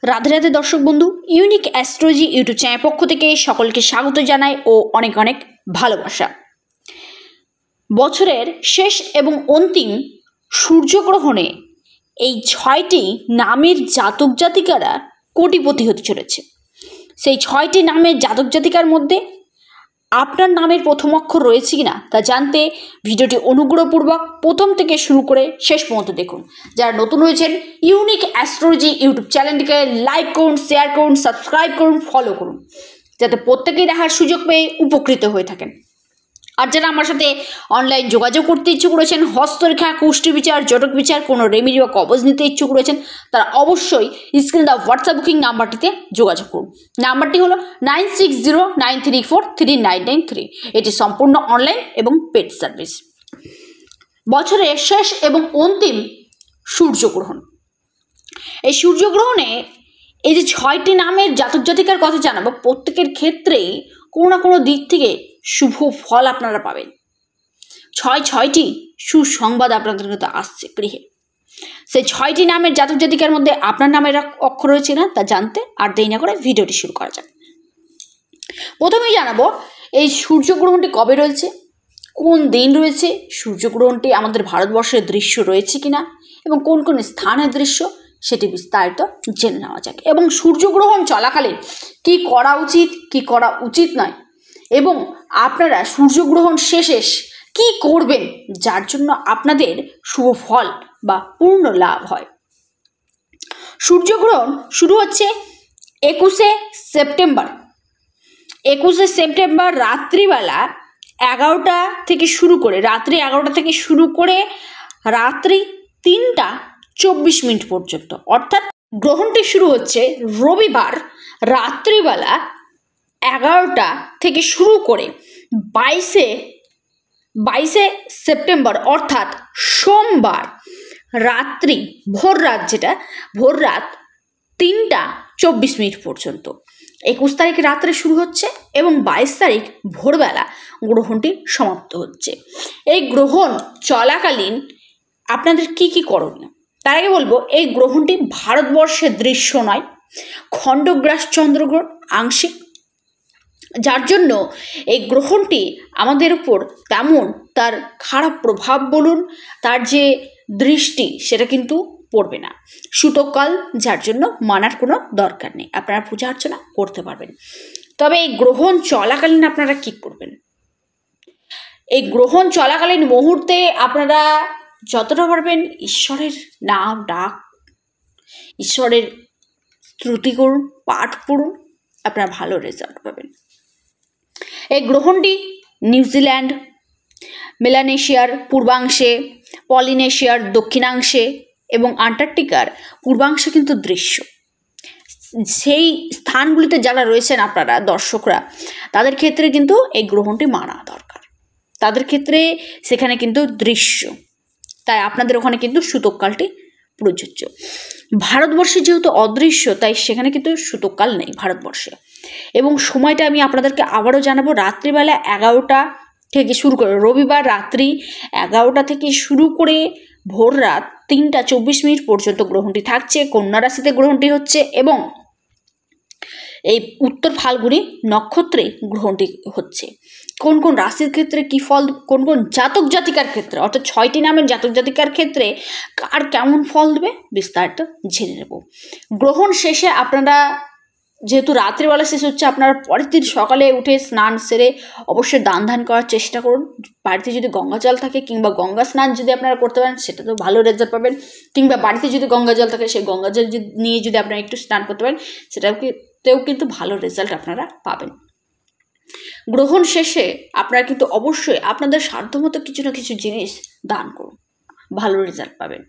রাধে রাধে দর্শক বন্ধু, unique astrology YouTube channel পক্ষ থেকে সকলকে স্বাগত জানাই ও অনেক অনেক ভালোবাসা। বছরের শেষ এবং অন্তিম সূর্যগ্রহণে এই 6টি নামের জাতক জাতিকারা কোটিপতি হতে চলেছে। সেই 6টি নামের জাতক জাতিকার মধ্যে আপনার নামের প্রথম অক্ষর রয়েছে কিনা তা জানতে ভিডিওটি অনুগ্রহপূর্বক প্রথম থেকে শুরু করে শেষ পর্যন্ত দেখুন। যারা নতুন হয়েছেন ইউনিক অ্যাস্ট্রোলজি ইউটিউব চ্যানেলটিকে লাইক করুন, শেয়ার করুন, সাবস্ক্রাইব করুন, ফলো করুন, যাতে প্রত্যেকেই দেখার সুযোগ পেয়ে উপকৃত হয়ে থাকেন। আর যারা আমার সাথে অনলাইন যোগাযোগ করতে ইচ্ছুক রয়েছেন, হস্তরেখা, কুষ্টি বিচার, জটক বিচার, কোনো রেমেডি বা কবজ নিতে ইচ্ছুক রয়েছেন, তারা অবশ্যই স্ক্রিনে দেওয়া হোয়াটসঅ্যাপ বুকিং নাম্বারটিতে যোগাযোগ করুন। নাম্বারটি হলো 9609343993। এটি সম্পূর্ণ অনলাইন এবং পেড সার্ভিস। বছরের শেষ এবং অন্তিম সূর্যগ্রহণ, এই সূর্যগ্রহণে এই যে 6টি নামের জাতক জাতিকার কথা জানাবো, প্রত্যেকের ক্ষেত্রেই কোনো না কোনো দিক থেকে শুভ ফল আপনারা পাবেন। 6টি সুসংবাদ আপনাদের কাছে আসছে গৃহে। সেই 6টি নামের জাতক জাতিকার মধ্যে আপনার নামের অক্ষর রয়েছে না তা জানতে আর দেরি না করে ভিডিওটি শুরু করা যাক। প্রথমেই জানাবো এই সূর্যগ্রহণটি কবে রয়েছে, কোন দিন রয়েছে, সূর্যগ্রহণটি আমাদের ভারতবর্ষের দৃশ্য রয়েছে কিনা এবং কোন কোন স্থানের দৃশ্য সেটি বিস্তারিত জেনে নেওয়া যাক। এবং সূর্যগ্রহণ চলাকালীন কী করা উচিত, কী করা উচিত নয়, এবং আপনারা সূর্যগ্রহণ শেষে কী করবেন যার জন্য আপনাদের শুভ ফল বা পূর্ণ লাভ হয়। সূর্যগ্রহণ শুরু হচ্ছে 21শে সেপ্টেম্বর। 21শে সেপ্টেম্বর রাত্রিবেলা 11টা থেকে শুরু করে রাত্রি 11টা থেকে শুরু করে রাত্রি 3:24 পর্যন্ত, অর্থাৎ গ্রহণটি শুরু হচ্ছে রবিবার রাত্রিবেলা 11টা থেকে শুরু করে 22শে সেপ্টেম্বর অর্থাৎ সোমবার রাত্রি ভোর রাত 3:24 পর্যন্ত। 21 তারিখ রাত্রে শুরু হচ্ছে এবং 22 তারিখ ভোরবেলা গ্রহণটি সমাপ্ত হচ্ছে। এই গ্রহণ চলাকালীন আপনাদের কি কি করণীয় তার আগে বলবো, এই গ্রহণটি ভারতবর্ষের দৃশ্য নয়, খণ্ডগ্রাস চন্দ্রগ্রহণ আংশিক, যার জন্য এই গ্রহণটি আমাদের উপর তেমন তার খারাপ প্রভাব বলুন, তার যে দৃষ্টি সেটা কিন্তু পড়বে না। সূতককাল, যার জন্য মানার কোনো দরকার নেই, আপনারা পূজা অর্চনা করতে পারবেন। তবে এই গ্রহণ চলাকালীন আপনারা কি করবেন, এই গ্রহণ চলাকালীন মুহূর্তে আপনারা যতটা পারবেন ঈশ্বরের নাম ডাক, ঈশ্বরের স্তুতি করুন, পাঠ করুন, আপনারা ভালো রেজাল্ট পাবেন। এই গ্রহণটি নিউজিল্যান্ড, মেলানেশিয়ার পূর্বাংশে, পলিনেশিয়ার দক্ষিণাংশে এবং আন্টার্কটিকার পূর্বাংশে কিন্তু দৃশ্য। সেই স্থানগুলিতে যারা রয়েছেন আপনারা দর্শকরা, তাদের ক্ষেত্রে কিন্তু এই গ্রহণটি মানা দরকার, তাদের ক্ষেত্রে সেখানে কিন্তু দৃশ্য, তাই আপনাদের ওখানে কিন্তু সূতককালটি প্রযোজ্য। ভারতবর্ষে যেহেতু অদৃশ্য, তাই সেখানে কিন্তু সূতককাল নেই ভারতবর্ষে। এবং সময়টা আমি আপনাদেরকে আবারও জানাবো, রাত্রিবেলা 11টা থেকে শুরু করে রবিবার রাত্রি 11টা থেকে শুরু করে ভোর রাত 3:24 পর্যন্ত গ্রহণটি থাকছে। কন্যা রাশিতে গ্রহণটি হচ্ছে এবং এই উত্তর ফাল্গুনি নক্ষত্রে গ্রহণটি হচ্ছে। কোন কোন রাশির ক্ষেত্রে কী ফল, কোন কোন জাতক জাতিকার ক্ষেত্রে, অর্থাৎ 6টি নামের জাতক জাতিকার ক্ষেত্রে কার কেমন ফল দেবে বিস্তারিত জেনে নেব। গ্রহণ শেষে আপনারা যেহেতু রাত্রিবেলা শেষ হচ্ছে, আপনারা পরের দিন সকালে উঠে স্নান সেরে অবশ্যই দান ধ্যান করার চেষ্টা করুন। বাড়িতে যদি গঙ্গা জল থাকে কিংবা গঙ্গা স্নান যদি আপনারা করতে পারেন সেটা তো ভালো রেজাল্ট পাবেন, কিংবা বাড়িতে যদি গঙ্গা জল থাকে সেই গঙ্গা জল নিয়ে যদি আপনারা একটু স্নান করতে পারেন সেটাতেও কিন্তু ভালো রেজাল্ট আপনারা পাবেন। গ্রহণ শেষে আপনারা কিন্তু অবশ্যই আপনাদের সাধ্যমতো কিছু না কিছু জিনিস দান করুন, ভালো রেজাল্ট পাবেন।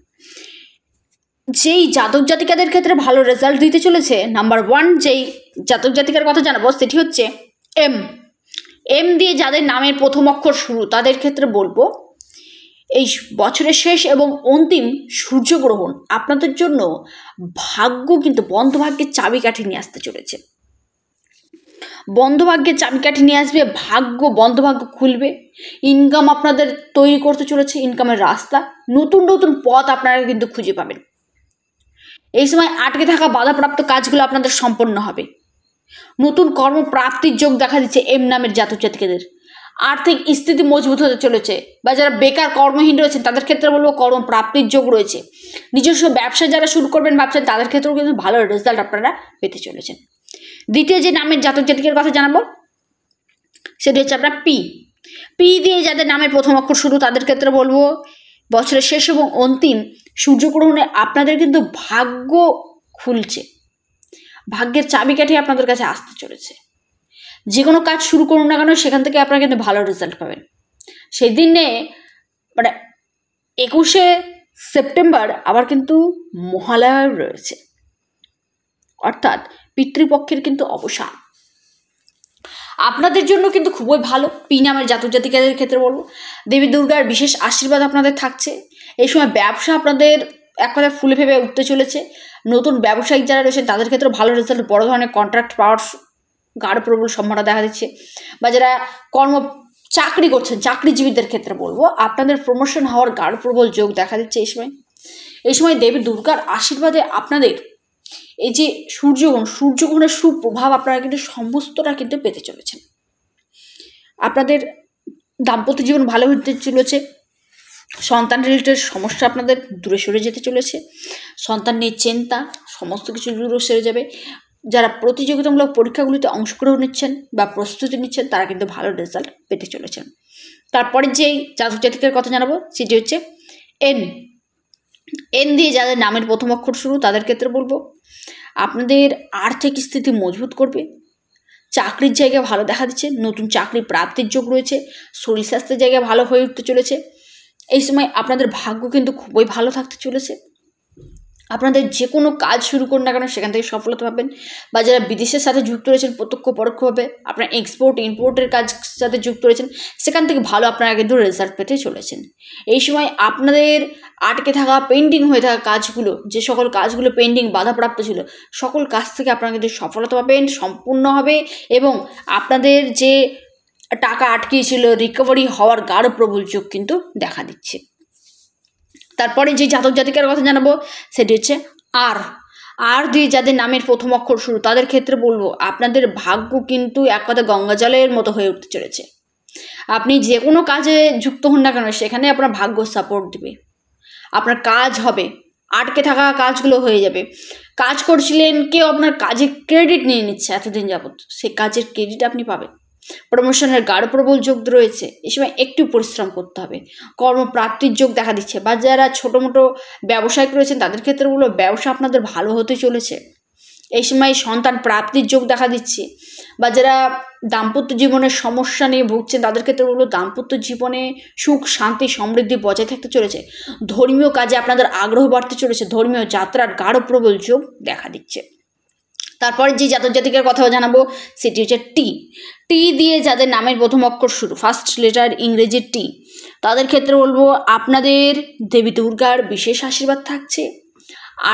যেই জাতক জাতিকাদের ক্ষেত্রে ভালো রেজাল্ট দিতে চলেছে, নাম্বার 1 যেই জাতক জাতিকার কথা জানাবো সেটি হচ্ছে এম দিয়ে যাদের নামের প্রথম অক্ষর শুরু, তাদের ক্ষেত্রে বলবো এই বছরের শেষ এবং অন্তিম সূর্যগ্রহণ আপনাদের জন্য ভাগ্য কিন্তু বন্ধভাগ্যের চাবিকাঠি নিয়ে আসতে চলেছে। বন্ধভাগ্যের চাবিকাঠি নিয়ে আসবে, ভাগ্য বন্ধভাগ্য খুলবে, ইনকাম আপনাদের তৈরি করতে চলেছে, ইনকামের রাস্তা, নতুন নতুন পথ আপনারা কিন্তু খুঁজে পাবেন। এই সময় আটকে থাকা বাধাপ্রাপ্ত কাজগুলো আপনাদের সম্পন্ন হবে। নতুন কর্মপ্রাপ্তির যোগ দেখা দিচ্ছে এম নামের জাতক জাতিকাদের। আর্থিক স্থিতি মজবুত হতে চলেছে, বা যারা বেকার কর্মহীন রয়েছেন তাদের ক্ষেত্রে বলবো কর্মপ্রাপ্তির যোগ রয়েছে। নিজস্ব ব্যবসা যারা শুরু করবেন ভাবছেন তাদের ক্ষেত্রেও কিন্তু ভালো রেজাল্ট আপনারা পেতে চলেছেন। দ্বিতীয় যে নামের জাতক জাতিকার কথা জানাবো সেটি হচ্ছে আপনার পি। পি দিয়ে যাদের নামের প্রথম অক্ষর শুরু তাদের ক্ষেত্রে বলবো বছরের শেষ এবং অন্তিম সূর্যগ্রহণে আপনাদের কিন্তু ভাগ্য খুলছে, ভাগ্যের চাবিকাঠি আপনাদের কাছে আসতে চলেছে। যে কোনো কাজ শুরু করুন না কেন সেখান থেকে আপনারা কিন্তু ভালো রেজাল্ট পাবেন। সেই দিনে মানে 21শে সেপ্টেম্বর আবার কিন্তু মহালয়া রয়েছে, অর্থাৎ পিতৃপক্ষের কিন্তু অবসান আপনাদের জন্য কিন্তু খুবই ভালো। পি নামের জাতক জাতিকাদের ক্ষেত্রে বলবো দেবী দুর্গার বিশেষ আশীর্বাদ আপনাদের থাকছে। এই সময় ব্যবসা আপনাদের এক কথায় ফুলে ফেপে উঠতে চলেছে। নতুন ব্যবসায়িক যারা রয়েছে তাদের ক্ষেত্রে ভালো রেজাল্ট, বড় ধরনের কন্ট্রাক্ট পাওয়ার গাঢ় প্রবল সম্ভাবনা দেখা দিচ্ছে। বা যারা চাকরি করছেন চাকরিজীবীদের ক্ষেত্রে বলবো আপনাদের প্রমোশন হওয়ার গাঢ় প্রবল যোগ দেখা দিচ্ছে। এই সময় দেবী দুর্গার আশীর্বাদে আপনাদের এই যে সূর্যগ্রহণের সুপ্রভাব আপনারা কিন্তু সমস্তটা কিন্তু পেতে চলেছেন। আপনাদের দাম্পত্য জীবন ভালো হতে চলেছে। সন্তান রিলেটেড সমস্যা আপনাদের দূরে সরে যেতে চলেছে। সন্তান নিয়ে চিন্তা সমস্ত কিছু দূরে সরে যাবে। যারা প্রতিযোগিতামূলক পরীক্ষাগুলিতে অংশগ্রহণ নিচ্ছেন বা প্রস্তুতি নিচ্ছেন তারা কিন্তু ভালো রেজাল্ট পেতে চলেছেন। তারপরে যেই জাতক জাতিকার কথা জানাবো সেটি হচ্ছে এন। এন দিয়ে যাদের নামের প্রথম অক্ষর শুরু তাদের ক্ষেত্রে বলবো আপনাদের আর্থিক স্থিতি মজবুত করবে। চাকরির জায়গায় ভালো দেখা দিচ্ছে, নতুন চাকরি প্রাপ্তির যোগ রয়েছে। শরীর স্বাস্থ্যের জায়গায় ভালো হয়ে উঠতে চলেছে। এই সময় আপনাদের ভাগ্য কিন্তু খুবই ভালো থাকতে চলেছে। আপনাদের যে কোনো কাজ শুরু করুন না কেন সেখান থেকে সফলতা পাবেন। বা যারা বিদেশের সাথে যুক্ত রয়েছেন প্রত্যক্ষ পরোক্ষভাবে আপনারা এক্সপোর্ট ইম্পোর্টের কাজ সাথে যুক্ত রয়েছেন সেখান থেকে ভালো আপনারা কিন্তু রেজাল্ট পেতে চলেছেন। এই সময় আপনাদের আটকে থাকা পেন্ডিং হয়ে থাকা কাজগুলো, যে সকল কাজগুলো পেন্ডিং বাধাপ্রাপ্ত ছিল সকল কাজ থেকে আপনারা কিন্তু সফলতা পাবেন, সম্পূর্ণ হবে। এবং আপনাদের যে টাকা আটকিয়েছিল রিকভারি হওয়ার গাঢ় প্রবল যোগ কিন্তু দেখা দিচ্ছে। তারপরে যে জাতক জাতিকার কথা জানাবো সেটি হচ্ছে আর দিয়ে যাদের নামের প্রথম অক্ষর শুরু তাদের ক্ষেত্রে বলবো আপনাদের ভাগ্য কিন্তু এক কথা গঙ্গা জলের মতো হয়ে উঠতে চলেছে। আপনি যে কোনো কাজে যুক্ত হন না কেন সেখানে আপনার ভাগ্য সাপোর্ট দিবে, আপনার কাজ হবে, আটকে থাকা কাজগুলো হয়ে যাবে। কাজ করছিলেন, কেউ আপনার কাজে ক্রেডিট নিয়ে নিচ্ছে এতদিন যাবত, সেই কাজের ক্রেডিট আপনি পাবেন। প্রমোশনের গাঢ় প্রবল যোগ রয়েছে। এই সময় একটু পরিশ্রম করতে হবে। কর্মপ্রাপ্তির যোগ দেখা দিচ্ছে। বা যারা ছোটো মোটো ব্যবসায়িক রয়েছেন তাদের ক্ষেত্রে বলবো ব্যবসা আপনাদের ভালো হতে চলেছে। এই সময় সন্তান প্রাপ্তির যোগ দেখা দিচ্ছে। বা যারা দাম্পত্য জীবনের সমস্যা নিয়ে ভুগছেন তাদের ক্ষেত্রে বলবো দাম্পত্য জীবনে সুখ শান্তি সমৃদ্ধি বজায় থাকতে চলেছে। ধর্মীয় কাজে আপনাদের আগ্রহ বাড়তে চলেছে। ধর্মীয় যাত্রার গাঢ় প্রবল যোগ দেখা দিচ্ছে। তারপরে যে জাতক জাতিকার কথা জানাবো সেটি হচ্ছে টি দিয়ে যাদের নামের প্রথম অক্ষর শুরু, ফার্স্ট লেটার ইংরেজি টি, তাদের ক্ষেত্রে বলবো আপনাদের দেবী দুর্গার বিশেষ আশীর্বাদ থাকছে।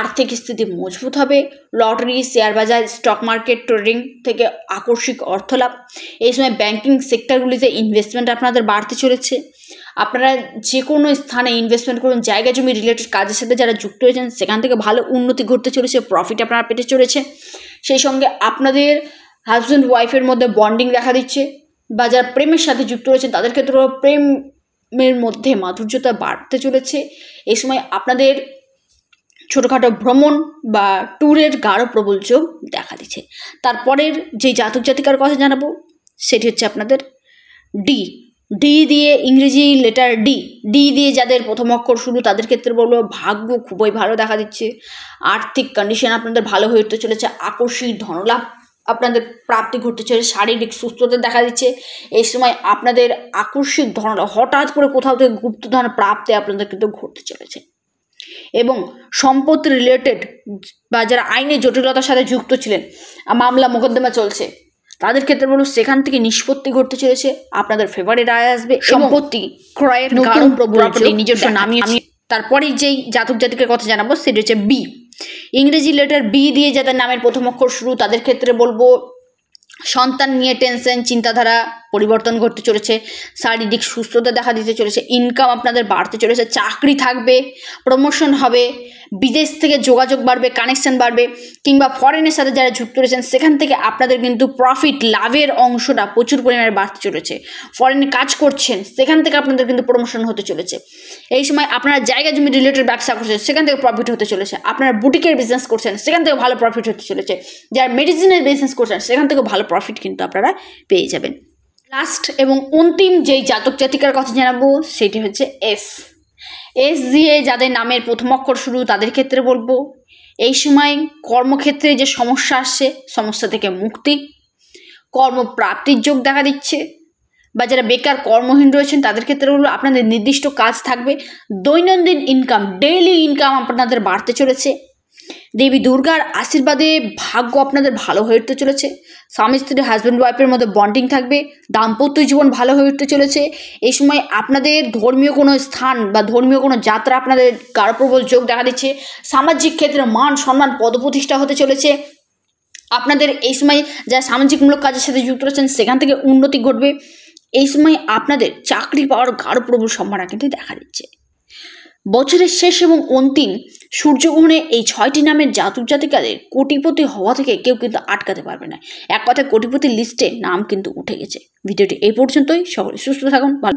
আর্থিক স্থিতি মজবুত হবে। লটারি, শেয়ার বাজার, স্টক মার্কেট, ট্রেডিং থেকে আকস্মিক অর্থলাভ। এই সময় ব্যাংকিং সেক্টরগুলিতে ইনভেস্টমেন্ট আপনাদের বাড়তে চলেছে। আপনারা যে কোনো স্থানে ইনভেস্টমেন্ট করুন, জায়গা জমি রিলেটেড কাজের সাথে যারা যুক্ত হয়েছেন সেখান থেকে ভালো উন্নতি ঘটতে চলেছে, প্রফিট আপনারা পেতে চলেছে। সেই সঙ্গে আপনাদের হাজব্যান্ড ওয়াইফের মধ্যে বন্ডিং দেখা দিচ্ছে। বা যারা প্রেমের সাথে যুক্ত রয়েছেন তাদের ক্ষেত্রেও প্রেমের মধ্যে মাধুর্যতা বাড়তে চলেছে। এই সময় আপনাদের ছোটোখাটো ভ্রমণ বা ট্যুরের গাঢ় প্রবল যোগ দেখা দিচ্ছে। তারপরের যে জাতক জাতিকার কথা জানাবো সেটি হচ্ছে আপনাদের ডি দিয়ে ইংরেজি লেটার ডি দিয়ে যাদের প্রথম অক্ষর শুরু তাদের ক্ষেত্রে বলবো ভাগ্য খুবই ভালো দেখা দিচ্ছে। আর্থিক কন্ডিশন আপনাদের ভালো হয়ে উঠতে চলেছে। আকস্মিক ধনলাভ আপনাদের প্রাপ্তি ঘটতে চলেছে। শারীরিক সুস্থতা দেখা দিচ্ছে। এই সময় আপনাদের আকস্মিক ধনলাভ হঠাৎ করে কোথাও থেকে গুপ্তধন প্রাপ্তি আপনাদের কিন্তু ঘটতে চলেছে। এবং সম্পত্তি রিলেটেড বা যারা আইনের জটিলতার সাথে যুক্ত ছিলেন, মামলা মোকদ্দমা চলছে, তাদের ক্ষেত্রে বলুন সেখান থেকে নিষ্পত্তি ঘটতে চলেছে। আপনাদের ফেভারে রায় আসবে। সম্পত্তি ক্রয়ের নতুন প্রপার্টি নিজস্ব নামিয়ে। তারপরে যেই জাতক জাতিকের কথা জানাবো সেটি হচ্ছে বি ইংরেজি লেটার বি দিয়ে যাদের নামের প্রথম অক্ষর শুরু তাদের ক্ষেত্রে বলবো সন্তান নিয়ে টেনশন চিন্তাধারা পরিবর্তন ঘটতে চলেছে, শারীরিক সুস্থতা দেখা দিতে চলেছে, ইনকাম আপনাদের বাড়তে চলেছে, চাকরি থাকবে, প্রমোশন হবে, বিদেশ থেকে যোগাযোগ বাড়বে, কানেকশন বাড়বে, কিংবা ফরেনের সাথে যারা যুক্ত রয়েছেন সেখান থেকে আপনাদের কিন্তু প্রফিট লাভের অংশটা প্রচুর পরিমাণে বাড়তে চলেছে। ফরেনে কাজ করছেন সেখান থেকে আপনাদের কিন্তু প্রমোশন হতে চলেছে। এই সময় আপনারা জায়গা জমি রিলেটেড ব্যবসা করছেন সেখান থেকে প্রফিট হতে চলেছে। আপনারা বুটিকের বিজনেস করছেন সেখান থেকে ভালো প্রফিট হতে চলেছে। যারা মেডিসিনের বিজনেস করছেন সেখান থেকে ভালো প্রফিট কিন্তু আপনারা পেয়ে যাবেন। লাস্ট এবং অন্তিম যেই জাতক জাতিকার কথা জানাবো সেটি হচ্ছে এস দিয়ে যাদের নামের প্রথম অক্ষর শুরু তাদের ক্ষেত্রে বলবো এই সময় কর্মক্ষেত্রে যে সমস্যা আসছে সমস্যা থেকে মুক্তি, কর্মপ্রাপ্তির যোগ দেখা দিচ্ছে, বা যারা বেকার কর্মহীন রয়েছেন তাদের ক্ষেত্রে হলো আপনাদের নির্দিষ্ট কাজ থাকবে, দৈনন্দিন ইনকাম ডেইলি ইনকাম আপনাদের বাড়তে চলেছে, দেবী দুর্গার আশীর্বাদে ভাগ্য আপনাদের ভালো হয়ে উঠতে চলেছে, স্বামী স্ত্রী হাজব্যান্ড ওয়াইফের মধ্যে বন্ডিং থাকবে, দাম্পত্য জীবন ভালো হয়ে উঠতে চলেছে। এই সময় আপনাদের ধর্মীয় কোনো স্থান বা ধর্মীয় কোনো যাত্রা আপনাদের গাঢ়প্রবল যোগ দেখা দিচ্ছে, সামাজিক ক্ষেত্রে মান সম্মান পদপ্রতিষ্ঠা হতে চলেছে। আপনাদের এই সময় যারা সামাজিকমূলক কাজের সাথে যুক্ত রয়েছেন সেখান থেকে উন্নতি ঘটবে। এই সময় আপনাদের চাকরি পাওয়ার গাঢ়প্রবল সম্ভাবনা কিন্তু দেখা দিচ্ছে। বছরের শেষ এবং অন্তিম সূর্যগ্রহণে এই 6টি নামের জাতক জাতিকাদের কোটিপতি হওয়া থেকে কেউ কিন্তু আটকাতে পারবে না। এক কথায় কোটিপতির লিস্টে নাম কিন্তু উঠে গেছে। ভিডিওটি এই পর্যন্তই। সকলে সুস্থ থাকুন, ভালো